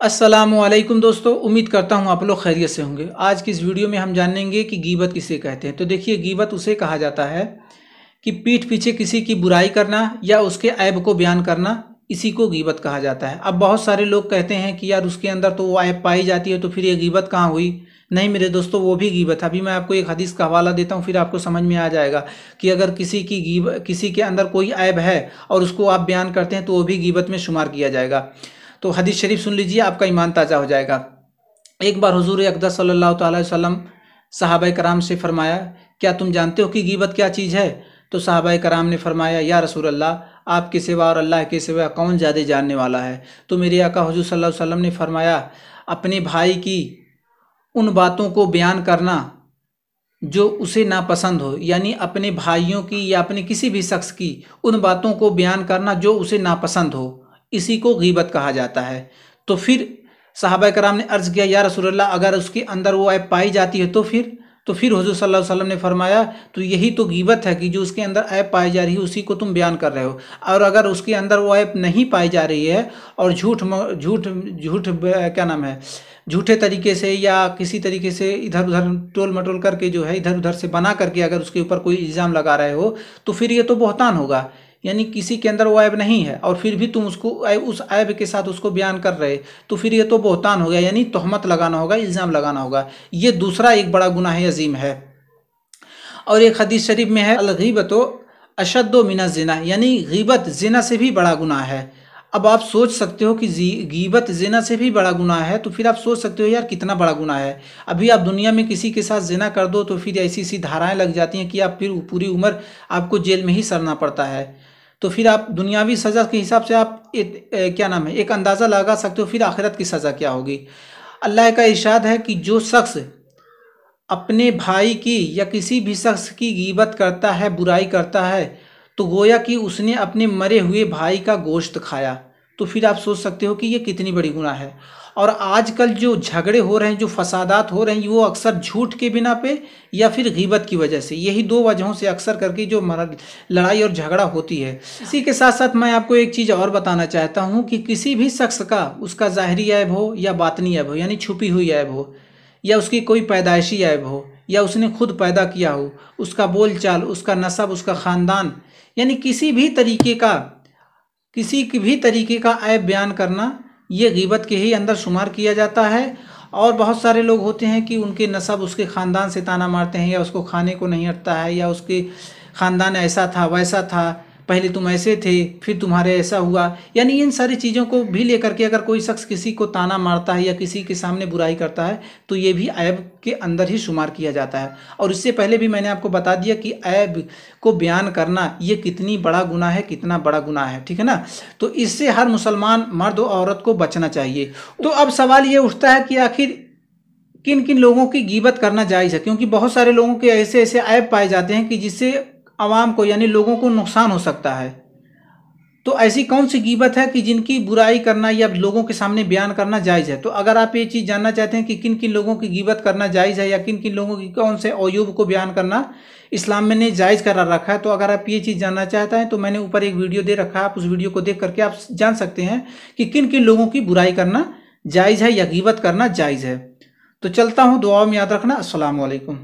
अस्सलामुअलैकुम दोस्तों, उम्मीद करता हूँ आप लोग खैरियत से होंगे। आज की इस वीडियो में हम जानेंगे कि गीबत किसे कहते हैं। तो देखिए, गीबत उसे कहा जाता है कि पीठ पीछे किसी की बुराई करना या उसके ऐब को बयान करना, इसी को गीबत कहा जाता है। अब बहुत सारे लोग कहते हैं कि यार उसके अंदर तो वो ऐब पाई जाती है, तो फिर ये गीबत कहाँ हुई। नहीं मेरे दोस्तों, वो भी गीबत है। अभी मैं आपको एक हदीस का हवाला देता हूँ, फिर आपको समझ में आ जाएगा कि अगर किसी के अंदर कोई ऐब है और उसको आप बयान करते हैं तो वो भी गीबत में शुमार किया जाएगा। तो हदीस शरीफ सुन लीजिए, आपका ईमान ताज़ा हो जाएगा। एक बार हुजूर अक़दस सल्लल्लाहु अलैहि वसल्लम सहाबाए कराम से फरमाया, क्या तुम जानते हो कि गीबत क्या चीज़ है? तो सहाबाए कराम ने फरमाया, या रसूल अल्लाह, आपके सिवा और अल्लाह के सिवा कौन ज़्यादा जानने वाला है? तो मेरे आका हुजूर सल्लल्लाहु अलैहि वसल्लम ने फरमाया, अपने भाई की उन बातों को बयान करना जो उसे नापसंद हो, यानी अपने भाइयों की या अपने किसी भी शख्स की उन बातों को बयान करना जो उसे नापसंद हो, इसी को गीबत कहा जाता है। तो फिर सहाबा कराम ने अर्ज़ किया, या रसूलल्लाह, अगर उसके अंदर वो ऐब पाई जाती है तो फिर हुजूर सल्लल्लाहु अलैहि वसल्लम ने फरमाया, तो यही तो गीबत है कि जो उसके अंदर ऐब पाई जा रही है उसी को तुम बयान कर रहे हो। और अगर उसके अंदर वो ऐब नहीं पाई जा रही है और झूठ झूठ झूठ क्या नाम है, झूठे तरीके से या किसी तरीके से इधर उधर टोल मटोल करके जो है इधर उधर से बना करके अगर उसके ऊपर कोई इल्ज़ाम लगा रहे हो, तो फिर ये तो बहतान होगा। यानी किसी के अंदर वो ऐब नहीं है और फिर भी तुम उसको उस ऐब के साथ उसको बयान कर रहे, तो फिर ये तो बहतान हो गया, यानी तोहमत लगाना होगा, इल्ज़ाम लगाना होगा। ये दूसरा एक बड़ा गुनाह अजीम है। और एक हदीस शरीफ में है, अल-गीबतु अशद्दु मिनज़ ज़िना, यानी गीबत ज़िना से भी बड़ा गुनाह है। अब आप सोच सकते हो कि गीबत ज़िना से भी बड़ा गुनाह है, तो फिर आप सोच सकते हो यार कितना बड़ा गुनाह है। अभी आप दुनिया में किसी के साथ ज़िना कर दो तो फिर ऐसी ऐसी धाराएं लग जाती हैं कि आप फिर पूरी उम्र आपको जेल में ही सरना पड़ता है। तो फिर आप दुनियावी सज़ा के हिसाब से आप क्या नाम है, एक अंदाज़ा लगा सकते हो फिर आखिरत की सज़ा क्या होगी। अल्लाह का इरशाद है कि जो शख्स अपने भाई की या किसी भी शख्स की गीबत करता है, बुराई करता है, तो गोया कि उसने अपने मरे हुए भाई का गोश्त खाया। तो फिर आप सोच सकते हो कि ये कितनी बड़ी गुनाह है। और आजकल जो झगड़े हो रहे हैं, जो फसादात हो रहे हैं, वो अक्सर झूठ के बिना पे या फिर गीबत की वजह से, यही दो वजहों से अक्सर करके जो लड़ाई और झगड़ा होती है। इसी के साथ साथ मैं आपको एक चीज़ और बताना चाहता हूँ कि किसी भी शख्स का उसका ज़ाहिरी ऐब हो या बातनी ऐब हो, यानी छुपी हुई ऐब हो, या उसकी कोई पैदाइशी ऐब हो, या उसने खुद पैदा किया हो, उसका बोल चाल, उसका नसब, उसका ख़ानदान, यानी किसी भी तरीके का ऐब बयान करना, ये गीबत के ही अंदर शुमार किया जाता है। और बहुत सारे लोग होते हैं कि उनके नसब, उसके ख़ानदान से ताना मारते हैं, या उसको खाने को नहीं हटता है, या उसके ख़ानदान ऐसा था वैसा था, पहले तुम ऐसे थे फिर तुम्हारे ऐसा हुआ। यानी इन सारी चीज़ों को भी लेकर के अगर कोई शख्स किसी को ताना मारता है या किसी के सामने बुराई करता है, तो ये भी ऐब के अंदर ही शुमार किया जाता है। और इससे पहले भी मैंने आपको बता दिया कि ऐब को बयान करना ये कितनी बड़ा गुनाह है, कितना बड़ा गुनाह है, ठीक है ना। तो इससे हर मुसलमान मर्द और औरत को बचना चाहिए। तो अब सवाल ये उठता है कि आखिर किन किन लोगों की गीबत करना जायज़ है, क्योंकि बहुत सारे लोगों के ऐसे ऐसे ऐब पाए जाते हैं कि जिससे आवाम को यानी लोगों को नुकसान हो सकता है। तो ऐसी कौन सी गीबत है कि जिनकी बुराई करना या लोगों के सामने बयान करना जायज़ है? तो अगर आप ये चीज़ जानना चाहते हैं कि किन किन लोगों की गीबत करना जायज़ है या किन किन लोगों की कौन से अयूब को बयान करना इस्लाम में ने जायज़ करार रखा है, तो अगर आप ये चीज़ जानना चाहते हैं तो मैंने ऊपर एक वीडियो दे रखा है, आप उस वीडियो को देख करके आप जान सकते हैं कि किन किन लोगों की बुराई करना जायज़ है या गीबत करना जायज़ है। तो चलता हूँ, दुआ में याद रखना। अस्सलामु अलैकुम।